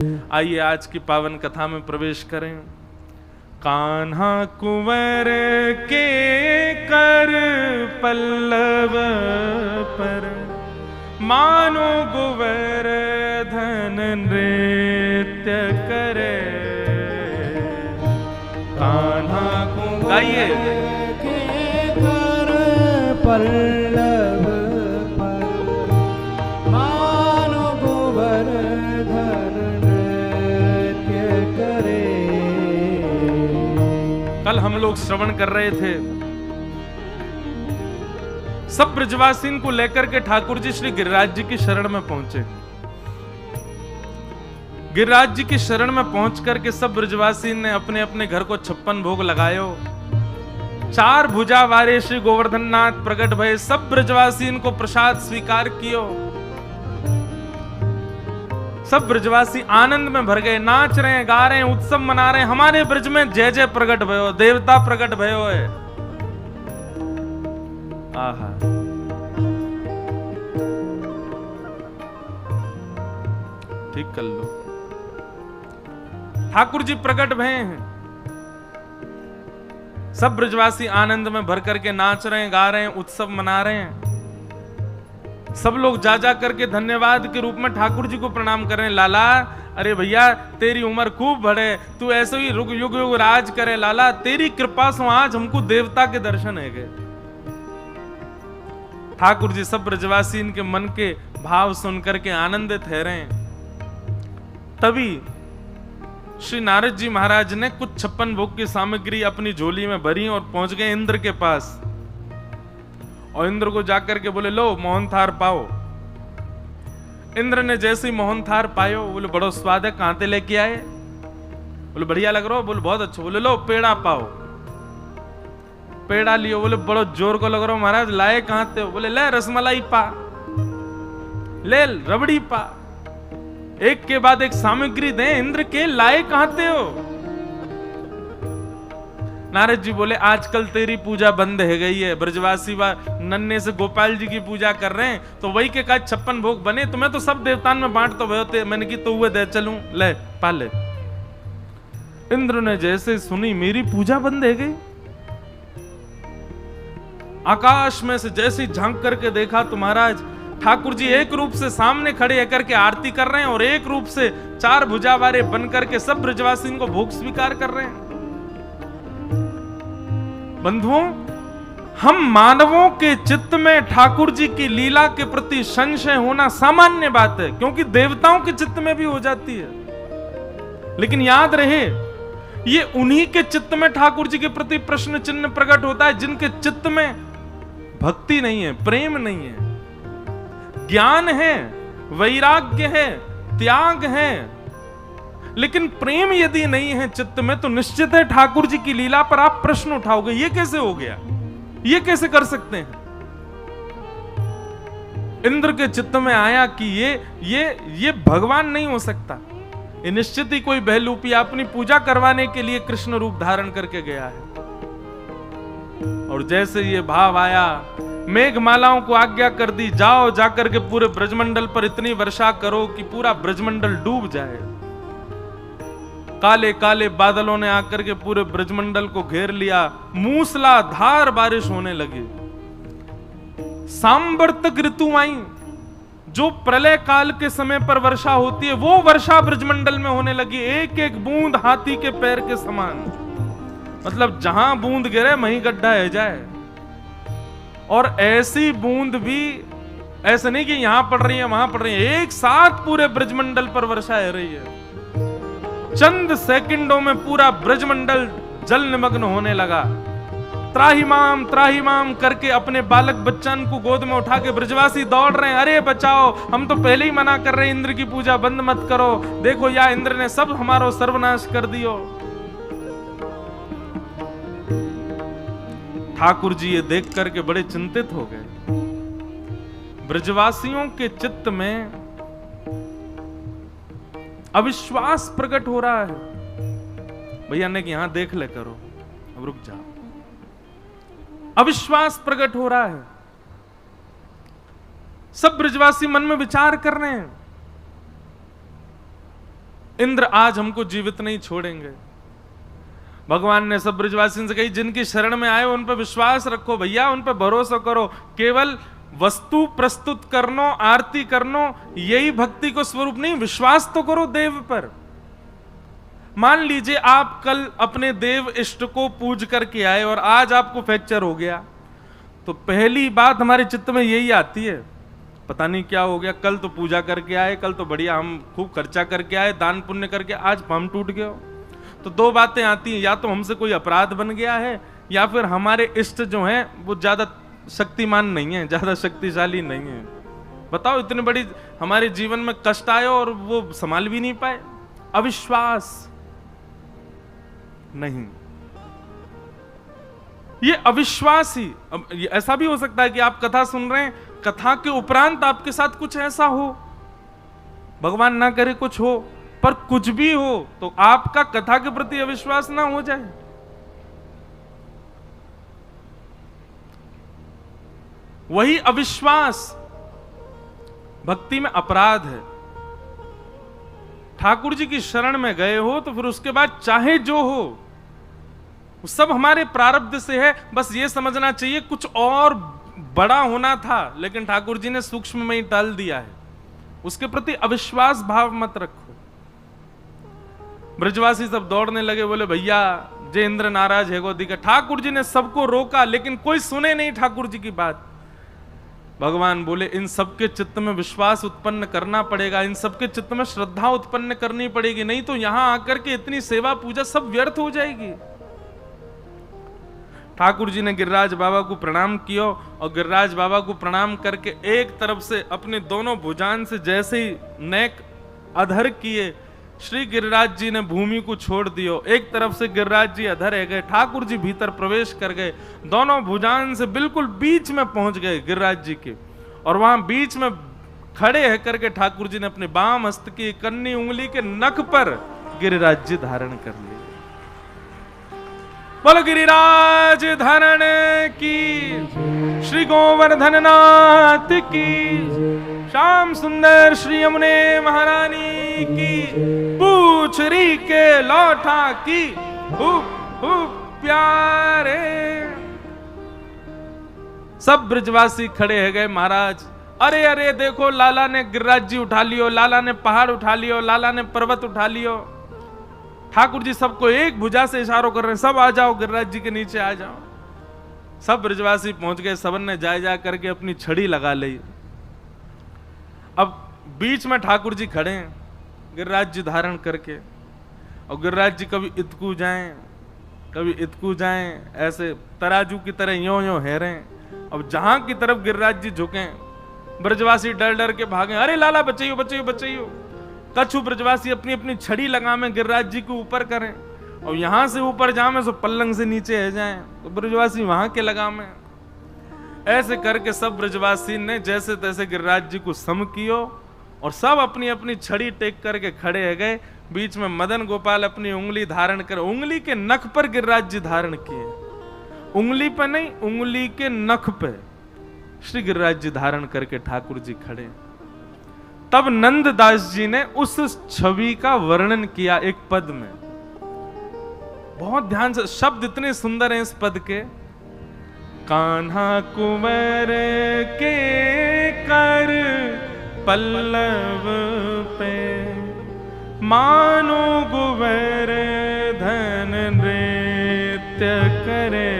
आइए आज की पावन कथा में प्रवेश करें। कान्हा कुंवर के कर पल्लव पर मानो गोवर्धन नृत्य करे। कान्हा कुंवर गाइए के कर पल्लव पर मानो गोवर्धन नृत्य करे। कल हम लोग श्रवण कर रहे थे, सब ब्रजवासीन को लेकर के ठाकुर जी श्री गिरिराज जी की शरण में पहुंचे। गिरिराज जी की शरण में पहुंच करके सब ब्रजवासीन ने अपने अपने घर को 56 भोग लगायो। 4 भुजा वारे श्री गोवर्धन नाथ प्रकट भये, सब ब्रजवासीन को प्रसाद स्वीकार कियो। सब ब्रजवासी आनंद में भर गए, नाच रहे हैं, गा रहे हैं, उत्सव मना रहे हैं। हमारे ब्रज में जय जय प्रकट भयो, देवता प्रकट भयो है। आहा, ठीक कर लो। ठाकुर जी प्रकट भये हैं, सब ब्रजवासी आनंद में भर करके नाच रहे हैं, गा रहे हैं, उत्सव मना रहे हैं। सब लोग जा जा करके धन्यवाद के रूप में ठाकुर जी को प्रणाम कर रहे हैं। लाला, अरे भैया तेरी उम्र खूब बढ़े, तू ऐसे ही युग युग राज करे। लाला तेरी कृपा से आज हमको देवता के दर्शन है गए। ठाकुर जी सब ब्रजवासी इनके मन के भाव सुन करके आनंदित है रहे हैं। तभी श्री नारद जी महाराज ने कुछ 56 भोग की सामग्री अपनी झोली में भरी और पहुंच गए इंद्र के पास। और इंद्र को जाकर के बोले, लो मोहन थार पाओ। इंद्र ने जैसे ही मोहन थार पायो, बोले बड़ो स्वाद है, कहां से लेके आए? बोले बढ़िया लग रहा हो। बोले बहुत अच्छा। बोले लो पेड़ा पाओ। पेड़ा लियो। बोले बड़ो जोर को लग रहा हो महाराज, लाए कहां से हो? बोले ले रसमलाई पा, ले रबड़ी पा। एक के बाद एक सामग्री दे। इंद्र के लाए कहां से हो? नारद जी बोले आजकल तेरी पूजा बंद है गई है, ब्रजवासी नन्हे से गोपाल जी की पूजा कर रहे हैं, तो वही के काज 56 भोग बने। तुम्हें तो सब देवतान में बांट तो भयोते, मैंने की तो हुए दे चलूं, ले पाले। इंद्र ने जैसे सुनी मेरी पूजा बंद है गई, आकाश में से जैसे झांक करके देखा तो महाराज ठाकुर जी एक रूप से सामने खड़े होकर के आरती कर रहे हैं और एक रूप से 4 भुजा वारे बन करके सब ब्रजवासी को भोग स्वीकार कर रहे हैं। बंधुओं, हम मानवों के चित्त में ठाकुर जी की लीला के प्रति संशय होना सामान्य बात है, क्योंकि देवताओं के चित्त में भी हो जाती है। लेकिन याद रहे, ये उन्हीं के चित्त में ठाकुर जी के प्रति प्रश्न चिन्ह प्रकट होता है जिनके चित्त में भक्ति नहीं है, प्रेम नहीं है, ज्ञान है, वैराग्य है, त्याग है। लेकिन प्रेम यदि नहीं है चित्त में, तो निश्चित है ठाकुर जी की लीला पर आप प्रश्न उठाओगे, ये कैसे हो गया, ये कैसे कर सकते हैं? इंद्र के चित्त में आया कि ये भगवान नहीं हो सकता, ये निश्चित ही कोई बहलूपिया अपनी पूजा करवाने के लिए कृष्ण रूप धारण करके गया है। और जैसे ये भाव आया, मेघमालाओं को आज्ञा कर दी, जाओ जाकर के पूरे ब्रजमंडल पर इतनी वर्षा करो कि पूरा ब्रजमंडल डूब जाए। काले काले बादलों ने आकर के पूरे ब्रजमंडल को घेर लिया, मूसलाधार बारिश होने लगी। सांबर्तक ऋतु आई, जो प्रलय काल के समय पर वर्षा होती है वो वर्षा ब्रजमंडल में होने लगी, एक एक बूंद हाथी के पैर के समान। मतलब जहां बूंद गिरे वहीं गड्ढा है जाए। और ऐसी बूंद भी ऐसे नहीं कि यहां पड़ रही है वहां पड़ रही है, एक साथ पूरे ब्रजमंडल पर वर्षा हो रही है। चंद सेकंडों में पूरा ब्रजमंडल जल निमग्न होने लगा। त्राहिमाम करके अपने बालक बच्चन को गोद में उठा के ब्रजवासी दौड़ रहे हैं, अरे बचाओ, हम तो पहले ही मना कर रहे हैं इंद्र की पूजा बंद मत करो, देखो या इंद्र ने सब हमारा सर्वनाश कर दियो। ठाकुर जी ये देख करके बड़े चिंतित हो गए। ब्रजवासियों के चित्त में अविश्वास प्रकट हो रहा है। भैया ने कि यहां देख ले करो, अब रुक जा। अविश्वास प्रकट हो रहा है। सब ब्रजवासी मन में विचार कर रहे हैं, इंद्र आज हमको जीवित नहीं छोड़ेंगे। भगवान ने सब ब्रजवासियों से कही, जिनकी शरण में आए उन पर विश्वास रखो भैया, उन पर भरोसा करो। केवल वस्तु प्रस्तुत करनो, आरती करनो, यही भक्ति को स्वरूप नहीं, विश्वास तो करो देव पर। मान लीजिए आप कल अपने देव इष्ट को पूज करके आए और आज आपको फ्रैक्चर हो गया, तो पहली बात हमारे चित्त में यही आती है, पता नहीं क्या हो गया। कल तो पूजा करके आए, कल तो बढ़िया हम खूब खर्चा करके आए, दान पुण्य करके, आज पाँव टूट गया। तो दो बातें आती हैं, या तो हमसे कोई अपराध बन गया है, या फिर हमारे इष्ट जो हैं वो ज्यादा शक्तिमान नहीं है, ज्यादा शक्तिशाली नहीं है। बताओ, इतनी बड़ी हमारे जीवन में कष्ट आए और वो संभाल भी नहीं पाए। अविश्वास नहीं, ये अविश्वास ही। अब ऐसा भी हो सकता है कि आप कथा सुन रहे हैं, कथा के उपरांत आपके साथ कुछ ऐसा हो, भगवान ना करे कुछ हो, पर कुछ भी हो तो आपका कथा के प्रति अविश्वास ना हो जाए। वही अविश्वास भक्ति में अपराध है। ठाकुर जी की शरण में गए हो तो फिर उसके बाद चाहे जो हो, वो सब हमारे प्रारब्ध से है। बस ये समझना चाहिए कुछ और बड़ा होना था, लेकिन ठाकुर जी ने सूक्ष्म में ही टाल दिया है। उसके प्रति अविश्वास भाव मत रखो। ब्रजवासी सब दौड़ने लगे, बोले भैया जय इंद्र नाराज है गोदी का। ठाकुर जी ने सबको रोका, लेकिन कोई सुने नहीं ठाकुर जी की बात। भगवान बोले इन सबके चित्त में विश्वास उत्पन्न करना पड़ेगा, इन सबके चित्त में श्रद्धा उत्पन्न करनी पड़ेगी, नहीं तो यहां आकर के इतनी सेवा पूजा सब व्यर्थ हो जाएगी। ठाकुर जी ने गिरिराज बाबा को प्रणाम किया और गिरिराज बाबा को प्रणाम करके एक तरफ से अपने दोनों भुजान से जैसे ही नेक अधर किए, श्री गिरिराज जी ने भूमि को छोड़ दियो। एक तरफ से गिरिराज जी अधर रह गए, ठाकुर जी भीतर प्रवेश कर गए, दोनों भुजान से बिल्कुल बीच में पहुंच गए गिरिराज जी के, और वहां बीच में खड़े है करके ठाकुर जी ने अपने बाम हस्त की कन्नी उंगली के नख पर गिरिराज जी धारण कर लिए। बोलो गिरिराज धारण की, श्री गोवर्धन नाथ की, श्याम सुंदर श्री यमुने महारानी की, पूछरी के लौठा की, प्यारे। सब ब्रजवासी खड़े है गए, महाराज अरे अरे देखो लाला ने गिरिराज जी उठा लियो, लाला ने पहाड़ उठा लियो, लाला ने पर्वत उठा लियो। ठाकुर जी सबको एक भुजा से इशारों कर रहे हैं, सब आ जाओ गिरिराज जी के नीचे आ जाओ। सब ब्रजवासी पहुंच गए, सबन ने जा करके अपनी छड़ी लगा ली। अब बीच में ठाकुर जी खड़े हैं गिरिराज जी धारण करके, और गिरिराज जी कभी इतकू जाएं कभी इतकू जाएं, ऐसे तराजू की तरह यों यों हेरें। अब जहां की तरफ गिरिराज जी झुकें, ब्रजवासी डर डर के भागे, अरे लाला बचाइयो बचाइयो बचाइयो। कछु ब्रजवासी अपनी अपनी छड़ी लगामें गिरिराज जी को ऊपर करें, और यहां से ऊपर जामे सो पल्लंग से नीचे है जाएं, तो ब्रजवासी वहां के लगामें। ऐसे करके सब ब्रजवासी ने जैसे तैसे गिरिराज जी को सम कियो, और सब अपनी अपनी छड़ी टेक करके खड़े है गए। बीच में मदन गोपाल अपनी उंगली धारण कर, उंगली के नख पर गिरिराज जी धारण किए, उंगली पर नहीं, उंगली के नख पे श्री गिरिराज जी धारण करके ठाकुर जी खड़े। तब नंददास जी ने उस छवि का वर्णन किया एक पद में, बहुत ध्यान से, शब्द इतने सुंदर हैं इस पद के। कान्हा कुंवर के कर पल्लव पे, मानो गुवर धन नृत्य करे।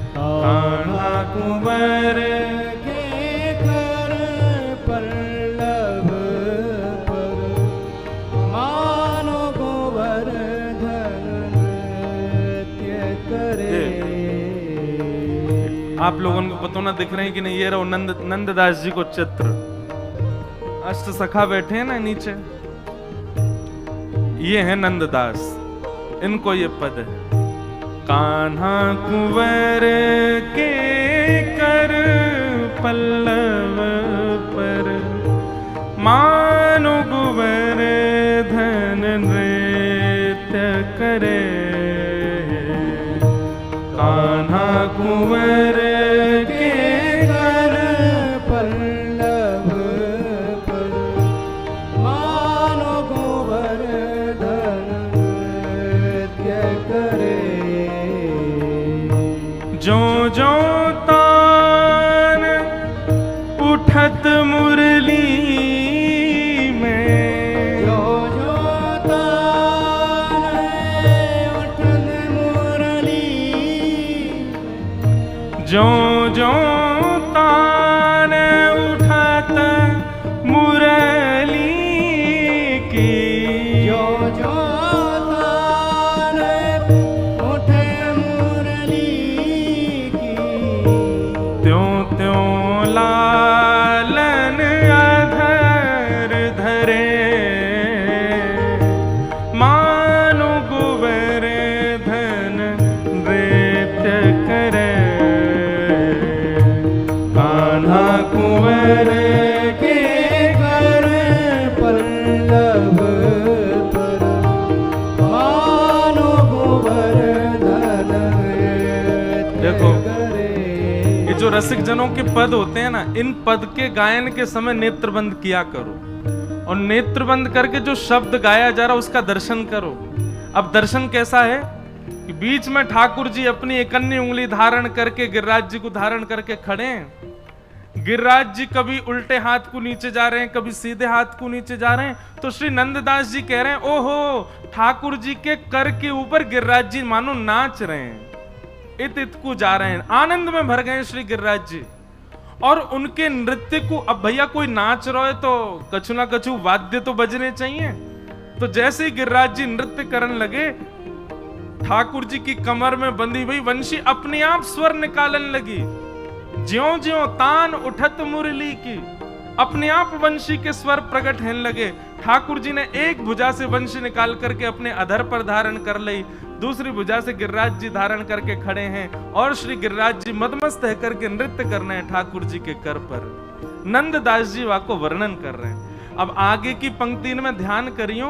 कान्हा कुंवर के कर पल्लव पर, मानो गोवर्धन नृत्य करे। आप लोगों को पता ना दिख रहे हैं कि नहीं, ये रहो नंददास जी को चित्र, अष्ट सखा बैठे हैं ना नीचे, ये है नंददास, इनको ये पद है। कान्हा कुंवर के कर पल्लव पर, मानो गुवर धन नृत्य करे। कान्हा कुंवर के कर पल्लव पर, मानो की जो जो तान उठे मुरली की त्यों त्यों लालन अधर धरे मानो गोवर्धन नृत्य करे कान्हा कुंवर के कर पल्लव पर मानो गोवर्धन देखो, करे। ये जो रसिक जनों के पद होते हैं ना, इन पद के गायन के समय नेत्रबंद किया करो और नेत्रबंद करके जो शब्द गाया जा रहा उसका दर्शन करो। अब दर्शन कैसा है कि बीच में ठाकुर जी अपनी एकन्नी उंगली धारण करके गिरिराज जी को धारण करके खड़े हैं। गिरिराज जी कभी उल्टे हाथ को नीचे जा रहे हैं, कभी सीधे हाथ को नीचे जा रहे हैं। तो श्री नंददास जी कह रहे हैं, ओहो, ठाकुर जी के कर के ऊपर गिरिराज जी मानो नाच रहे हैं, इत इत को जा रहे हैं, आनंद में भर गए श्री गिरिराज जी। और उनके नृत्य को, अब भैया कोई नाच रहा है तो कछु ना कछु वाद्य तो बजने चाहिए। तो जैसे ही गिरिराज जी नृत्य करने लगे, ठाकुर जी की कमर में बंधी हुई वंशी अपने आप स्वर निकालने लगी। ज्यों ज्यों तान उठत मुरली की, अपने आप वंशी के स्वर प्रकट होने लगे। ठाकुर जी ने एक भुजा से वंशी निकाल करके अपने अधर पर धारण कर ली, दूसरी भुजा से गिरिराज जी धारण करके खड़े हैं और श्री गिरिराज जी मदमस्त है करके नृत्य कर रहे हैं ठाकुर जी के कर पर। नंददास जी वाको वर्णन कर रहे हैं। अब आगे की पंक्ति में ध्यान करियो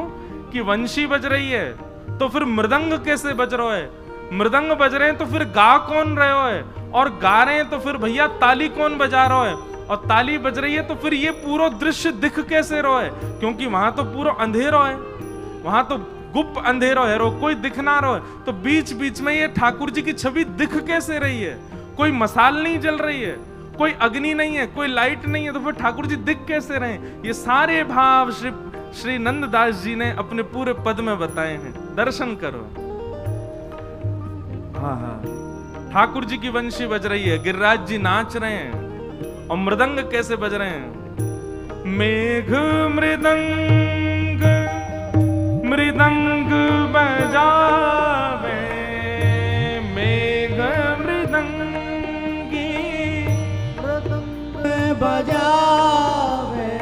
कि वंशी बज रही है तो फिर मृदंग कैसे बज रहा है, मृदंग बज रहे हैं तो फिर गा कौन रहे हो है, और गा रहे हैं तो फिर भैया ताली कौन बजा रहा है, और ताली बज रही है तो फिर ये पूरा दृश्य दिख कैसे रहा है, क्योंकि वहां तो पूरा अंधेरा है, वहां तो गुप्त अंधेरा है, कोई दिख ना रहा है। तो बीच बीच में ये ठाकुर जी की छवि दिख कैसे रही है, कोई मसाल नहीं जल रही है, कोई अग्नि नहीं है, कोई लाइट नहीं है, तो फिर ठाकुर जी दिख कैसे रहे। ये सारे भाव श्री नंददास जी ने अपने पूरे पद में बताए हैं, दर्शन करो। हाँ हाँ, ठाकुर जी की वंशी बज रही है, गिरिराज जी नाच रहे हैं, और मृदंग कैसे बज रहे हैं, मेघ मृदंग मृदंग बजावे, मेघ मृदंगी मृदंग बजावे,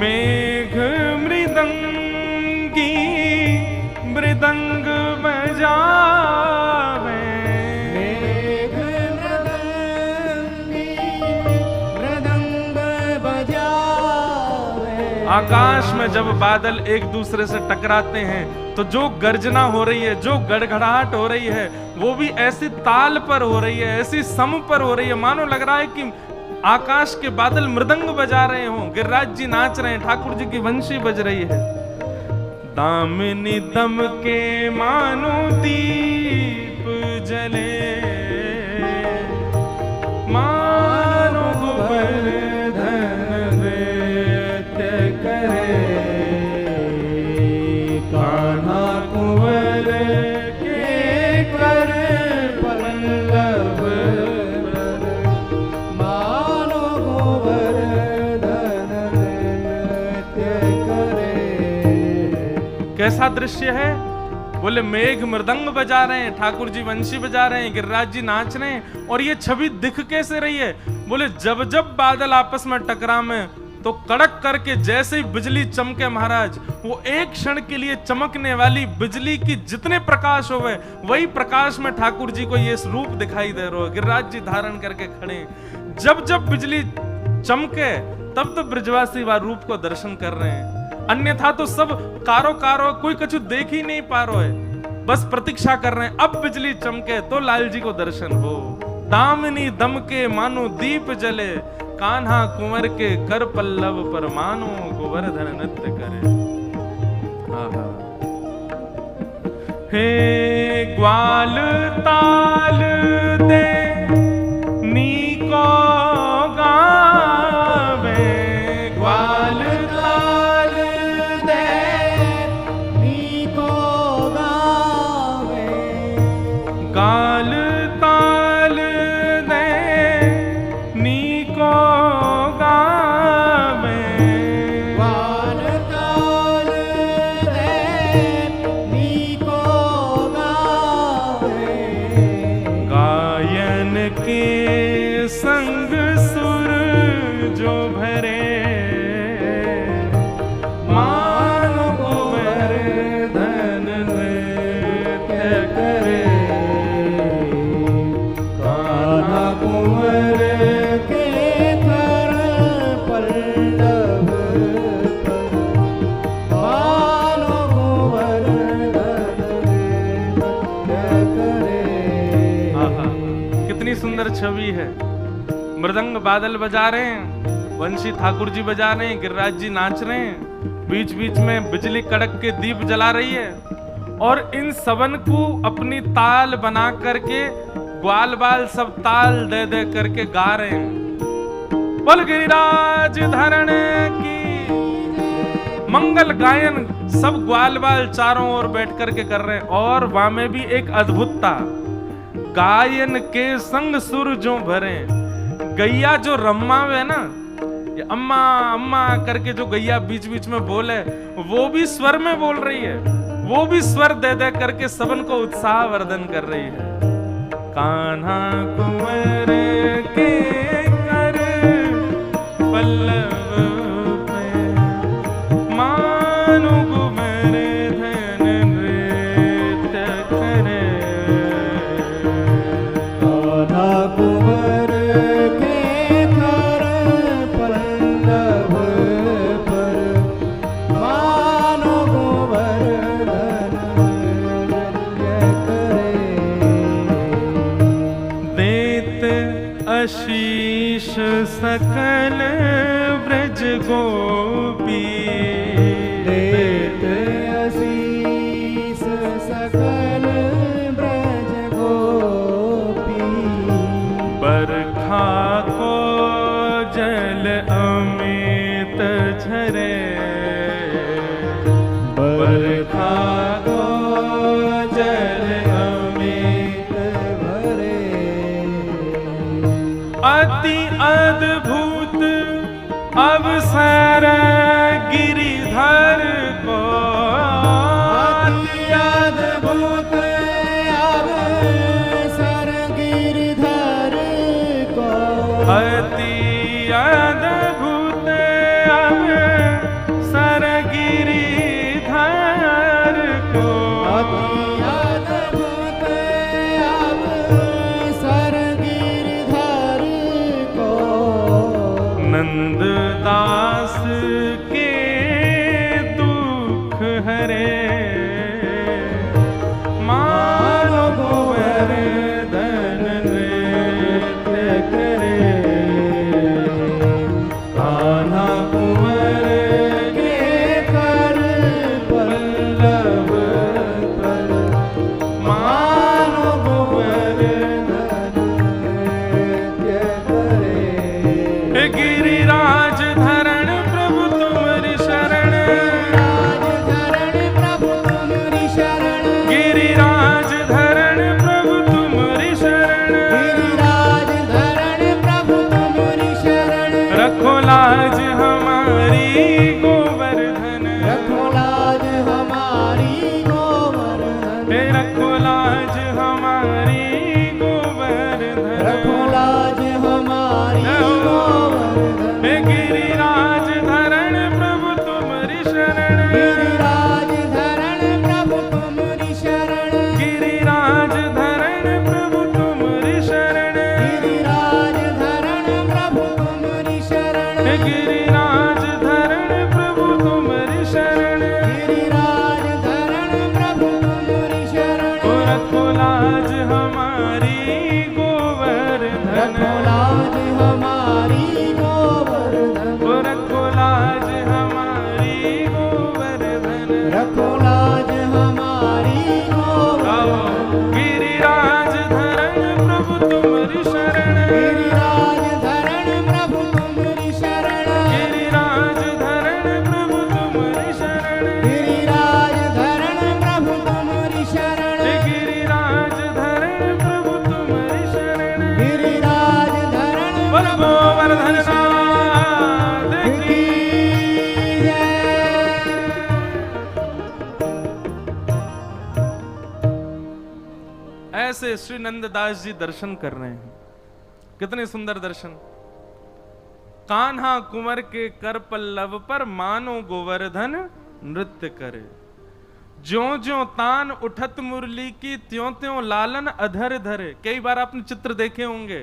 मेघ मृदंगी मृदंग बजावे, मेघ मृदंगी मृदंग बजावे। आकाश में जब बादल एक दूसरे से टकराते हैं तो जो गर्जना हो रही है, जो गड़गड़ाहट हो रही है, वो भी ऐसी ताल पर हो रही है, ऐसी सम पर हो रही है, मानो लग रहा है कि आकाश के बादल मृदंग बजा रहे हों, गिरिराज जी नाच रहे हैं, ठाकुर जी की वंशी बज रही है। दामिनी दम के मानो दीप जले, मानो गोवर्धन नृत्य करे, कान्हा कुंवर के कर पल्लव पर मानो गोवर्धन नृत्य करे। कैसा दृश्य है, बोले मेघ मृदंग बजा रहे हैं, ठाकुर जी वंशी बजा रहे हैं, गिरिराज जी नाच रहे हैं, और ये छवि दिख कैसे रही है, बोले जब जब बादल आपस में टकरा में तो कड़क करके जैसे ही बिजली चमके महाराज, वो एक क्षण के लिए चमकने वाली बिजली की जितने प्रकाश होवे, वही प्रकाश में ठाकुर जी को ये रूप दिखाई दे रहा है, गिरिराज जी धारण करके खड़े हैं। जब जब बिजली चमके तब तो ब्रजवासी वह रूप को दर्शन कर रहे हैं, अन्यथा तो सब कारो कारो कोई कछु देख ही नहीं पा रहा है, बस प्रतीक्षा कर रहे हैं अब बिजली चमके तो लाल जी को दर्शन हो। दामिनी दम के मानो दीप जले, कान्हा कुंवर के कर पल्लव पर मानो गोवर्धन नृत्य करे। आहा। हे ग्वाल ताल दे नीको गावे, ग्वाल ताल दे नीको गावे, गाल ताल दे नीको गावे, ग्वाल ताल सुंदर छवि है। मृदंग बादल बजा रहे हैं, वंशी ठाकुर जी बजा रहे हैं, गिरिराज जी नाच रहे हैं, बीच बीच में बिजली कड़क के दीप जला रही है, और इन सबन को अपनी ताल बना करके ग्वाल बाल सब ताल दे दे करके गा रहे हैं। बोल गिरिराज धरण की मंगल गायन सब ग्वाल बाल चारों ओर बैठ करके कर रहे हैं। और वहां में भी एक अद्भुतता, गायन के संग सुर जो भरे, गैया जो रम्मावे ना, ये अम्मा अम्मा करके जो गैया बीच बीच में बोले, वो भी स्वर में बोल रही है, वो भी स्वर दे दे करके सबन को उत्साह वर्धन कर रही है। कान्हा कुंवर के कर पल्लव पे मानो कुंवर धन नृत्य करे। कान्हा कुंवर के कर पल्लव पर मानो कुंवर धन नृत्य करे। देत आशीष सकल ब्रज गोपी, देत आशीष सकल ब्रज गोपी, बरखा को जल अमित झरे, बरखा को जल अमित भरे। अति अद्भुत अवसर गिरिधर को, अति अद्भुत अवसर गिरिधर को, अति अद्भुत अवसर गिरिधर को, अति अद्भुत अवसर गिरिधर को, नंद दास के दुख हरे, मानो कुंवर धन नृत्य करे। कान्हा कुंवर के कर पल्लव पर मानो कुंवर धन नृत्य करे। गिरिराज धरण प्रभु तुम्हारी शरण, गिरिराज धरण प्रभु तुम्हारी शरण, गिरिराज धरण प्रभु तुम्हारी शरण, गिरिराज धरण प्रभु तुम्हारी शरण। रखो लाज हमारी गोवर्धन, रखो लाज हमारी गोवर्धन, हे रखो लाज हमारी गोवर्धन, रखो लाज हमारी गोवर्धन। हे गिरिराज धरण प्रभु तुम्हारी शरण, गिरिराज धरण प्रभु तुम्हारी शरण, गिरिराज धरण प्रभु तुम्हारी शरण, गिरिराज धरण प्रभु तुम्हारी शरण, हे गिरिराज धरण प्रभु तुम्हारी शरण, गिरिराज धरण प्रभु तुम्हारी शरण। ओ रखो लाज हमारी गोवर्धन, रखो लाज हमारी गोवर्धन, ओ रखो लाज हमारी गोवर्धन। रखो लाज हमारी गोवर्धन। गिरिराज धरण प्रभु तुम्हारी शरण, गिरिराज धरण प्रभु तुम्हारी शरण, गिरिराज धरण प्रभु तुम्हारी शरण, गिरिराज धरण प्रभु तुम्हारी शरण, हे गिरिराज धरण प्रभु तुम्हारी शरण। गिरिराज धरण बोल गोवर्धन नाथ की। की जय। ऐसे श्री नंददास जी दर्शन कर रहे हैं, कितने सुंदर दर्शन। कान्हा कुंवर के कर पल्लव पर मानो गोवर्धन नृत्य करे, ज्यों ज्यों तान उठत मुरली की त्यों त्यों लालन अधर धरे। कई बार आपने चित्र देखे होंगे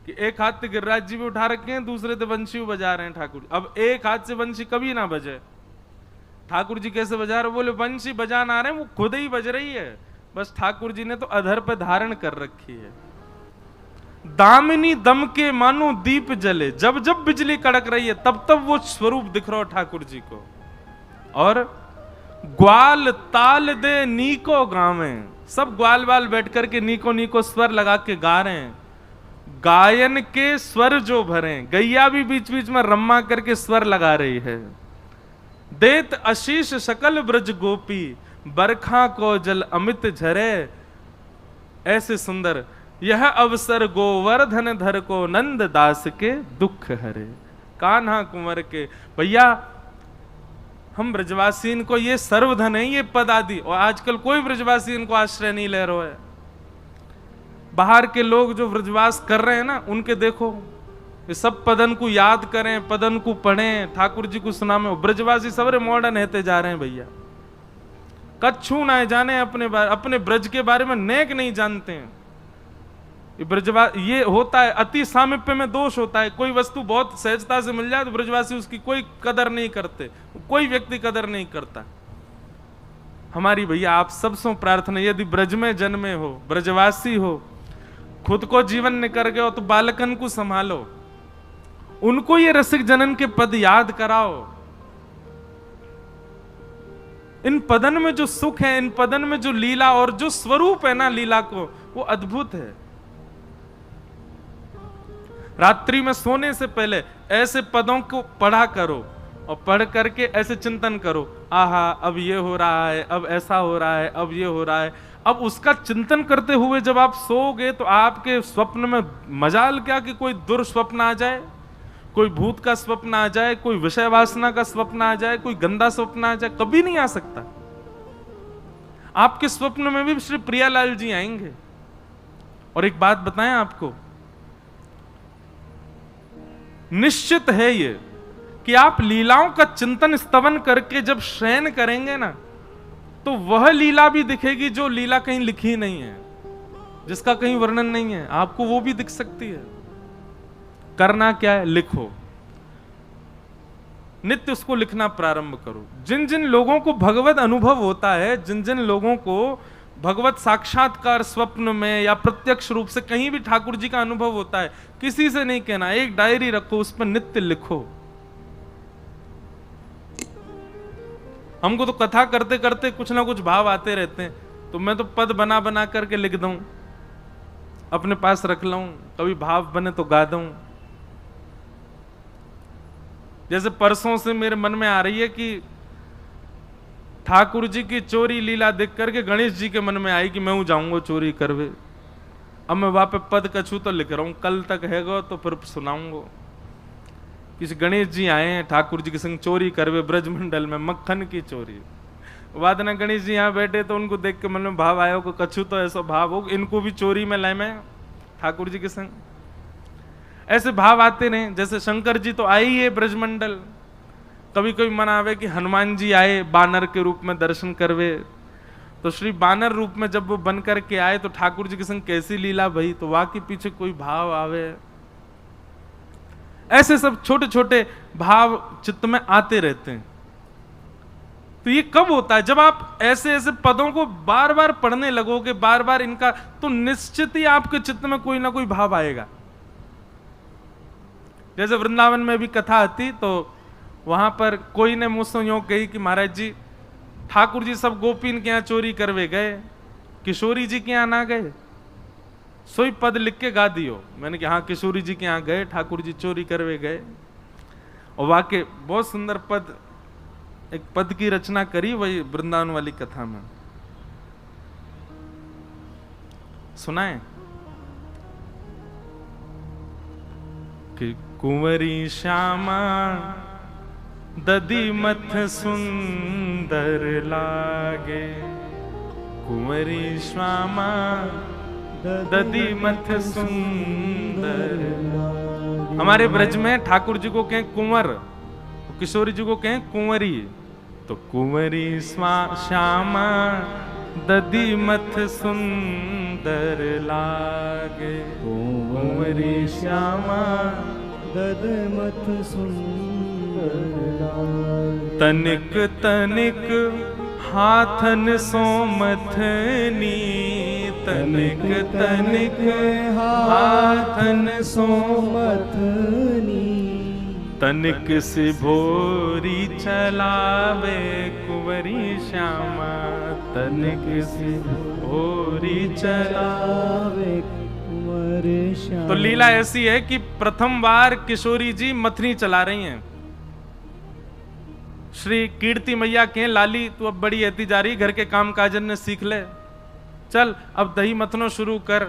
कि एक हाथ से गिरिराज जी भी उठा रखे हैं, दूसरे से बंशी बजा रहे हैं ठाकुर। अब एक हाथ से बंशी कभी ना बजे, ठाकुर जी कैसे बजा रहे, बोले बंशी बजा ना रहे, वो खुद ही बज रही है, बस ठाकुर जी ने तो अधर पे धारण कर रखी है। दामिनी दम के मानो दीप जले, जब जब बिजली कड़क रही है तब तब वो स्वरूप दिख रहा हो ठाकुर जी को। और ग्वाल ताल दे नीको गावे, सब ग्वाल बाल बैठ करके नीको नीको स्वर लगा के गा रहे हैं, गायन के स्वर जो भरे, गैया भी बीच बीच में रम्मा करके स्वर लगा रही है। देत आशीष सकल ब्रज गोपी, बरखा को जल अमित झरे, ऐसे सुंदर यह अवसर गोवर्धन धर को, नंद दास के दुख हरे। कान्हा कुंवर के, भैया हम ब्रजवासी को ये सर्वधन है, ये पद आदि, और आजकल कोई ब्रजवासी इनको आश्रय नहीं ले रहा है। बाहर के लोग जो ब्रजवास कर रहे हैं ना, उनके देखो ये सब पदन को याद करें, पदन को पढ़ें, ठाकुर जी को सुनामें। ब्रजवासी सबरे मॉडर्न रहते जा रहे हैं भैया, कच्छू ना जाने अपने ब्रज के बारे में नेक नहीं जानते हैं। ये होता है, अति सामीप्य में दोष होता है। कोई वस्तु बहुत सहजता से मिल जाए तो ब्रजवासी उसकी कोई कदर नहीं करते, कोई व्यक्ति कदर नहीं करता। हमारी भैया आप सबसे प्रार्थना, यदि ब्रज में जन्मे हो, ब्रजवासी हो, खुद को जीवन निकर गए हो तो बालकन को संभालो, उनको ये रसिक जनन के पद याद कराओ। इन पदन में जो सुख है, इन पदन में जो लीला और जो स्वरूप है ना लीला को, वो अद्भुत है। रात्रि में सोने से पहले ऐसे पदों को पढ़ा करो और पढ़ करके ऐसे चिंतन करो, आहा अब ये हो रहा है, अब ऐसा हो रहा है, अब ये हो रहा है। अब उसका चिंतन करते हुए जब आप सोओगे तो आपके स्वप्न में मजाल क्या कि कोई दुर्स्वप्न आ जाए, कोई भूत का स्वप्न आ जाए, कोई विषय वासना का स्वप्न आ जाए, कोई गंदा स्वप्न आ जाए, कभी नहीं आ सकता। आपके स्वप्न में भी श्री प्रियालाल जी आएंगे। और एक बात बताएं आपको, निश्चित है ये कि आप लीलाओं का चिंतन स्तवन करके जब शयन करेंगे ना, तो वह लीला भी दिखेगी जो लीला कहीं लिखी नहीं है, जिसका कहीं वर्णन नहीं है, आपको वो भी दिख सकती है। करना क्या है, लिखो, नित्य उसको लिखना प्रारंभ करो। जिन जिन लोगों को भगवत अनुभव होता है, जिन जिन लोगों को भगवत साक्षात्कार स्वप्न में या प्रत्यक्ष रूप से कहीं भी ठाकुर जी का अनुभव होता है, किसी से नहीं कहना, एक डायरी रखो, उस पर नित्य लिखो। हमको तो कथा करते करते कुछ ना कुछ भाव आते रहते हैं, तो मैं तो पद बना बना करके लिख दूं, अपने पास रख लूं, कभी भाव बने तो गा दूं। जैसे परसों से मेरे मन में आ रही है कि ठाकुर जी की चोरी लीला देख करके गणेश जी के मन में आई कि मैं जाऊंगा चोरी करवे। अब मैं वहां पे पद कछू तो लिख रहा हूं, कल तक हैगा तो फिर सुनाऊंगा। किसी गणेश जी आए हैं ठाकुर जी के संग चोरी करवे ब्रजमंडल में, मक्खन की चोरी। बाद में गणेश जी यहाँ बैठे तो उनको देख के मन में भाव आया को कछू तो ऐसा भाव हो, इनको भी चोरी में लाए मैं ठाकुर जी के संग। ऐसे भाव आते रहे। जैसे शंकर जी तो आए ही है ब्रजमंडल, कभी कभी मन आवे कि हनुमान जी आए बानर के रूप में दर्शन करवे, तो श्री बानर रूप में जब वो बन करके आए तो ठाकुर जी के संग कैसी लीला भई, तो वहां के पीछे कोई भाव आवे। ऐसे सब छोटे छोटे भाव चित्त में आते रहते हैं। तो ये कब होता है, जब आप ऐसे ऐसे पदों को बार बार पढ़ने लगोगे, बार बार इनका, तो निश्चित ही आपके चित्त में कोई ना कोई भाव आएगा। जैसे वृंदावन में भी कथा आती तो वहां पर कोई ने मुझसे यूं कही कि महाराज जी ठाकुर जी सब गोपीन के यहाँ चोरी करवे गए, किशोरी जी के यहाँ ना गए, सोई पद लिख के गा दियो। मैंने कहा हाँ किशोरी जी के यहाँ गए, ठाकुर जी चोरी करवे गए। और वाकई बहुत सुंदर पद, एक पद की रचना करी वही वृंदावन वाली कथा में, सुनाए कि कुंवरी श्यामा ददी मथ सुंदर लागे, कुंवरी श्यामा ददी मथ सुंदर लागे। हमारे ब्रज में ठाकुर जी को कहें कुंवर, किशोरी जी को कहें कुंवरी, तो कुंवरी श्यामा ददी मथ सुंदर लागे, कुंवरी श्यामा ददी मथ सुंदर लागे। तनिक तनिक हाथन सो मथनी तनिक तनिक हाथन सो मथनी तनिक से भोरी चलावे कुंवरी श्यामा तनिक से भोरी चलावे कुंवर श्यामा। तो लीला ऐसी है कि प्रथम बार किशोरी जी मथनी चला रही हैं। श्री कीर्ति मैया के लाली तू अब बड़ी ऐती जा रही, घर के काम काजन ने सीख ले, चल अब दही मथनो शुरू कर।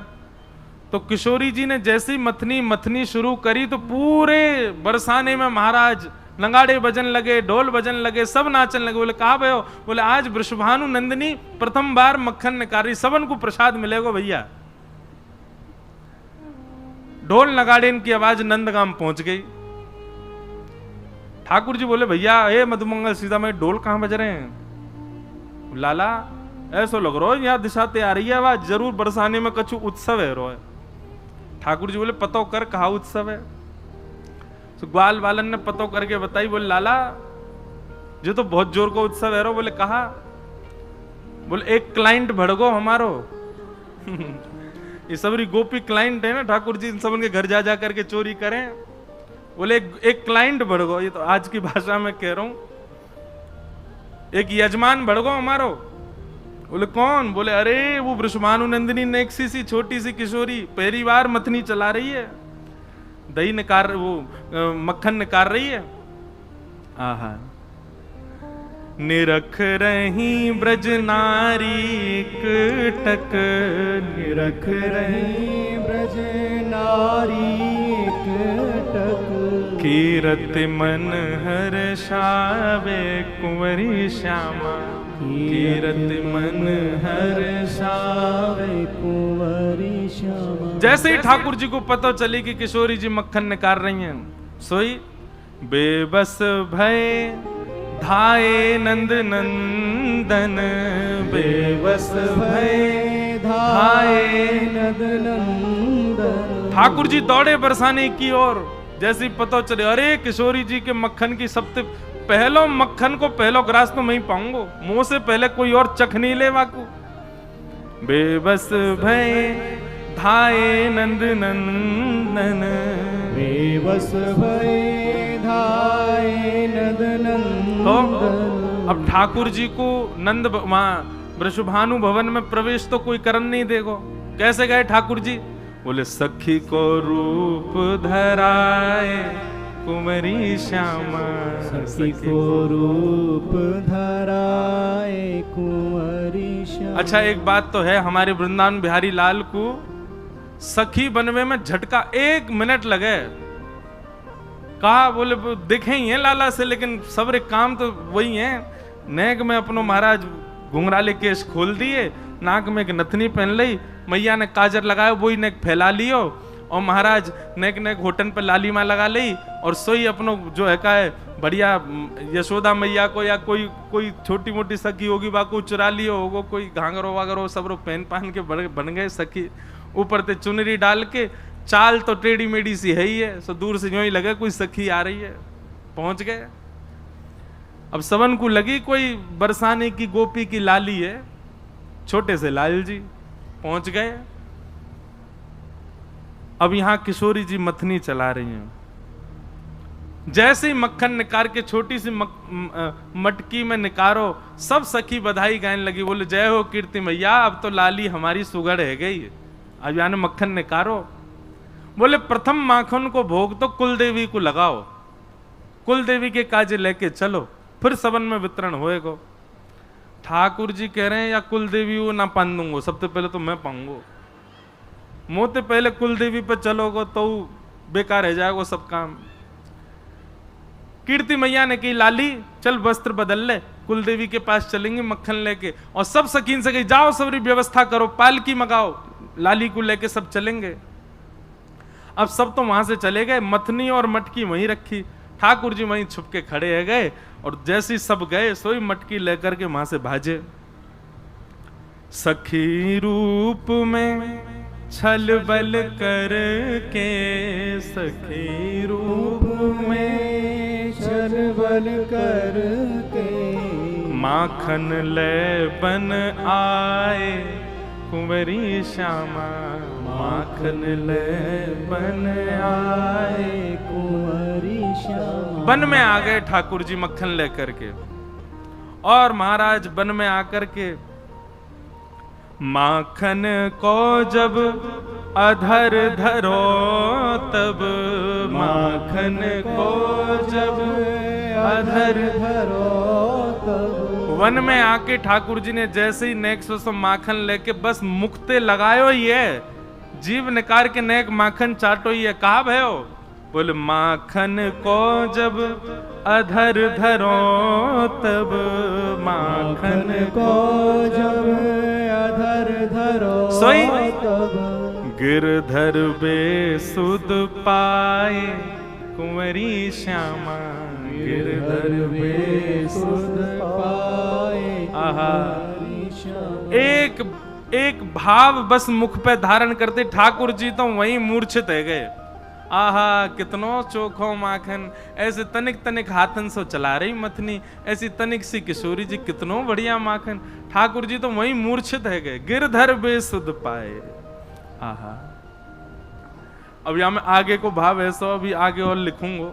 तो किशोरी जी ने जैसे ही मथनी शुरू करी तो पूरे बरसाने में महाराज नगाड़े बजन लगे, ढोल बजन लगे, सब नाचन लगे। बोले कहा भयो? बोले आज वृषभानु नंदिनी प्रथम बार मक्खन निकाली, सबन को प्रसाद मिलेगा भैया। ढोल नगाड़े की आवाज नंदगाम पहुंच गई। ठाकुर जी बोले भैया हे मधुमंगल सीता में ढोल कहां बज रहे हैं? लाला ऐसा लग रहा है यहाँ दिशा ते आ रही है आवाज, जरूर बरसाने में कछु उत्सव है रो है। ठाकुर जी बोले पतो कर कहा उत्सव है? तो ग्वाल बालन ने पतो करके बताई। बोले लाला जो तो बहुत जोर का उत्सव है रो। बोले कहा? बोले एक क्लाइंट भड़गो हमारो ये सबरी गोपी क्लाइंट है ना, ठाकुर जी इन सब उनके घर जा जा करके चोरी करें। बोले एक क्लाइंट भड़गो, ये तो आज की भाषा में कह रहा हूं, एक यजमान भड़गो हमारो। बोले कौन? बोले अरे वो वृषभानु नंदिनी ने एक सी छोटी सी किशोरी पहली बार मथनी चला रही है, दही निकाल वो मक्खन निकाल रही है। आहा निरख रही ब्रज नारी कटक, निरख रही ब्रज नारी कटक, कीरत मन हर्षावे कुंवरी श्यामा, कीरत मन हर्षावे कुंवरी श्यामा। जैसे ही ठाकुर जी को पता चली कि किशोरी जी मक्खन निकाल रही हैं, सोई बेबस भय धाये नंद नंदन, बेबस भय धाये नंद नंदन। ठाकुर जी दौड़े बरसाने की ओर। जैसे ही पता चले अरे किशोरी जी के मक्खन की सबसे पहलो मक्खन को पहलो ग्रास तो मैं ही पाऊंगा, मुंह से पहले कोई और चख नहीं ले वाकू। बेबस भय धाये नंद नंदन, बेबस भय धाये नंद नंदन। तो अब ठाकुर जी को नंद वहां वृषभानु भवन में प्रवेश तो कोई करन नहीं देगो। कैसे गए ठाकुर जी? बोले सखी को रूप धराए कुंवरी श्यामा, सखी को रूप धराए कुंवरी श्यामा। अच्छा एक बात तो है, हमारे वृंदावन बिहारी लाल को सखी बनवे में झटका 1 मिनट लगे। कहा? बोले दिखे ही है लाला से, लेकिन सबरे काम तो वही है। नेक में अपनो महाराज घुंघराले केश खोल दिए, नाक में एक नथनी पहन ली, मैया ने काजर लगाया वही नेक फैला लियो, और महाराज नेक नेक होटन पे लालिमा लगा ली, और सोई अपनो जो है का है बढ़िया यशोदा मैया को या कोई छोटी मोटी सखी होगी बाको चुरा लियो होगो, कोई घाघरो वागरो सबरो पहन पहन के बन गए सखी। ऊपर ते चुनरी डाल के, चाल तो टेढ़ी मेढ़ी सी है ही है, सो दूर से यूं ही लगे कोई सखी आ रही है। पहुंच गए। अब सबन को लगी कोई बरसाने की गोपी की लाली है, छोटे से लाल जी पहुंच गए। अब यहां किशोरी जी मथनी चला रही हैं। जैसे ही मक्खन निकाल के छोटी सी मटकी में निकारो, सब सखी बधाई गाने लगी। बोले जय हो कीर्ति मैया, अब तो लाली हमारी सुगड़ है गई, अब यानी मक्खन निकारो। बोले प्रथम माखन को भोग तो कुल देवी को लगाओ, कुल देवी के काजे लेके चलो, फिर सबन में वितरण होएगो। ठाकुर जी कह रहे हैं या कुल देवी वो ना पान दूंगो, सबसे पहले तो मैं पाऊंगो। मोते पहले कुल देवी पे चलोगो तो बेकार रह जाएगा सब काम। कीर्ति मैया ने कही लाली चल वस्त्र बदल ले, कुल देवी के पास चलेंगे मक्खन लेके। और सब सकीन से कही जाओ सबरी व्यवस्था करो, पालकी मंगाओ, लाली को लेके सब चलेंगे। अब सब तो वहां से चले गए, मथनी और मटकी वहीं रखी, ठाकुर जी वहीं छुप के खड़े है गए। और जैसे ही सब गए सोई मटकी लेकर के वहां से भाजे। सखी रूप में छल बल करके, सखी रूप में छल बल करके, माखन ले बन आए कुंवरी श्यामा माखन ले बन आए। कुंवरी श्यामा। वन में आ गए ठाकुर जी मक्खन लेकर के, और महाराज वन में आकर के माखन को जब अधर धरो तब, माखन को जब अधर धरो तब। वन में आके ठाकुर जी ने जैसे ही नेक सो माखन लेके बस मुक्ते लगायो ही है, जीव निकाल के नेक माखन चाटो ही है। कहा भयो? बोले माखन को जब अधर धरो तब, माखन को जब अधर धरो सोई तब। गिरधर बेसुध पाए कुंवरी श्यामा, गिरधर बेसुध पाए। आहा, कुंवरी श्यामा। एक भाव बस मुख पे धारण करते ठाकुर जी तो वहीं मूर्छित है गए। आहा, कितनो चोखो माखन, ऐसे तनिक तनिक हाथन सो चला रही मथनी, ऐसी तनिक सी किशोरी जी, कितनो बढ़िया माखन। ठाकुर जी तो वहीं मूर्छित है गए। गिरधर बेसुध पाए। आहा, अब यहां में आगे को भाव ऐसा अभी आगे और लिखूंगा।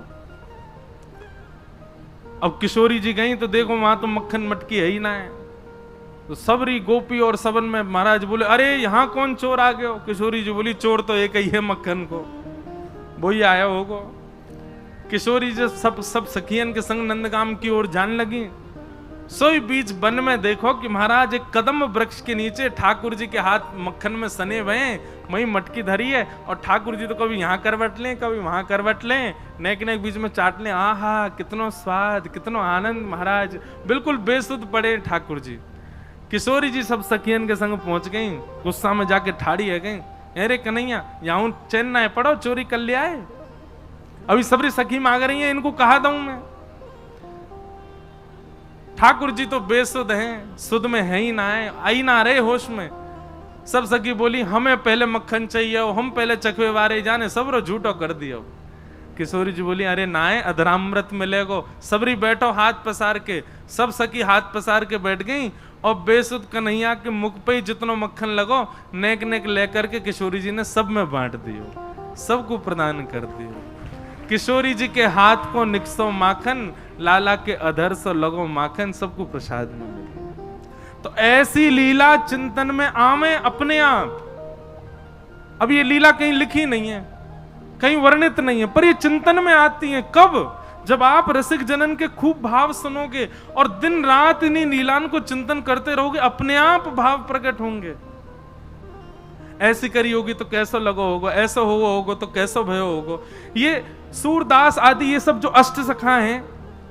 अब किशोरी जी गई तो देखो वहां तो मक्खन मटकी है ही ना है। तो सबरी गोपी और सबन में महाराज बोले, अरे यहाँ कौन चोर आ गए हो? किशोरी जी बोली, चोर तो एक ही है मक्खन को, वही आया होगा। किशोरी जी सब सखियन के संग नंदगाम की ओर जान लगी। सोई बीच वन में देखो कि महाराज एक कदम वृक्ष के नीचे ठाकुर जी के हाथ मक्खन में सने हुए हैं, वही मटकी धरी है, और ठाकुर जी तो कभी यहाँ करवट लें कभी वहां करवट लें, नेक नेक बीच में चाट लें। आहा, कितनो स्वाद, कितनो आनंद। महाराज बिल्कुल बेसुध पड़े ठाकुर जी। किशोरी जी सब सखियन के संग पहुंच गई, गुस्सा में जाके ठाड़ी है गई, अरे कन्हैया यहाँ चैन ना है, पड़ो चोरी कर लिया है। अभी सबरी सखी मांग रही है, इनको कहा दूं मैं? ठाकुर जी तो बेसुध हैं, सुध में है ही ना है, आई ना रहे होश में। सब सखी बोली, हमें पहले मक्खन चाहिए, हम पहले चखवे वारे जाने, सब रो झूठो कर दियो। किशोरी जी बोली, अरे ना है, अधरामृत मिलेगो। सबरी बैठो हाथ पसार के। सब सखी हाथ पसार के बैठ गई, और बेसुध कन्हैया के मुख पे ही जितनो मक्खन लगो नेक नेक लेकर के किशोरी जी ने सब में बांट दियो, सबको प्रदान कर दियो। किशोरी जी के हाथ को निकसो माखन, लाला के अधर से लगो माखन, सबको प्रसाद में मिले। तो ऐसी लीला चिंतन में आवे अपने आप। अब ये लीला कहीं लिखी नहीं है, कहीं वर्णित नहीं है, पर ये चिंतन में आती है। कब? जब आप रसिक जनन के खूब भाव सुनोगे और दिन रात इन्हीं लीलान को चिंतन करते रहोगे, अपने आप भाव प्रकट होंगे। ऐसी करी होगी तो कैसा लगो होगा, ऐसा हुआ होगा तो कैसा भयो होगा। ये सूरदास आदि ये सब जो अष्ट सखा हैं,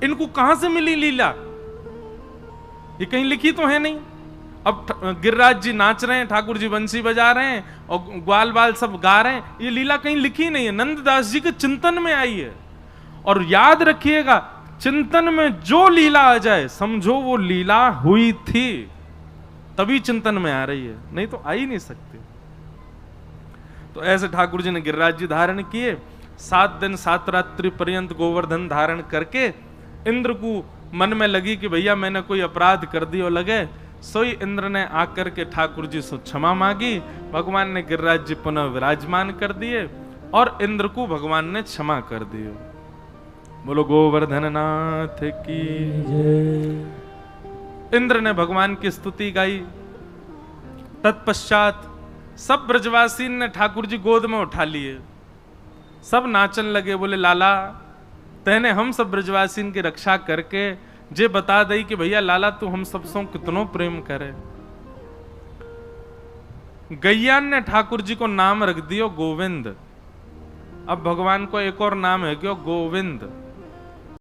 इनको कहां से मिली लीला? ये कहीं लिखी तो है नहीं। अब गिरिराज जी नाच रहे हैं, ठाकुर जी बंसी बजा रहे हैं, और ग्वाल बाल सब गा रहे हैं, ये लीला कहीं लिखी नहीं है, नंददास जी के चिंतन में आई है। और याद रखिएगा, चिंतन में जो लीला आ जाए समझो वो लीला हुई थी, तभी चिंतन में आ रही है, नहीं तो आ ही नहीं सकती। तो ऐसे ठाकुर जी ने गिरिराज जी धारण किए, 7 दिन 7 रात्रि पर्यंत गोवर्धन धारण करके इंद्र को मन में लगी कि भैया मैंने कोई अपराध कर दियो लगे। सोई इंद्र ने आकर के ठाकुर जी से क्षमा मांगी, भगवान ने गिरिराज जी पुनः विराजमान कर दिए, और इंद्र को भगवान ने क्षमा कर दियो। बोलो गोवर्धन नाथ की जय। इंद्र ने भगवान की स्तुति गाई। तत्पश्चात सब ब्रजवासी ने ठाकुर जी गोद में उठा लिए, सब नाचन लगे। बोले, लाला तैने हम सब ब्रजवासी की रक्षा करके जे बता दई कि भैया लाला तू हम सब सो कितनो प्रेम करे। गैयान ने ठाकुर जी को नाम रख दियो गोविंद। अब भगवान को एक और नाम है क्यों? गोविंद।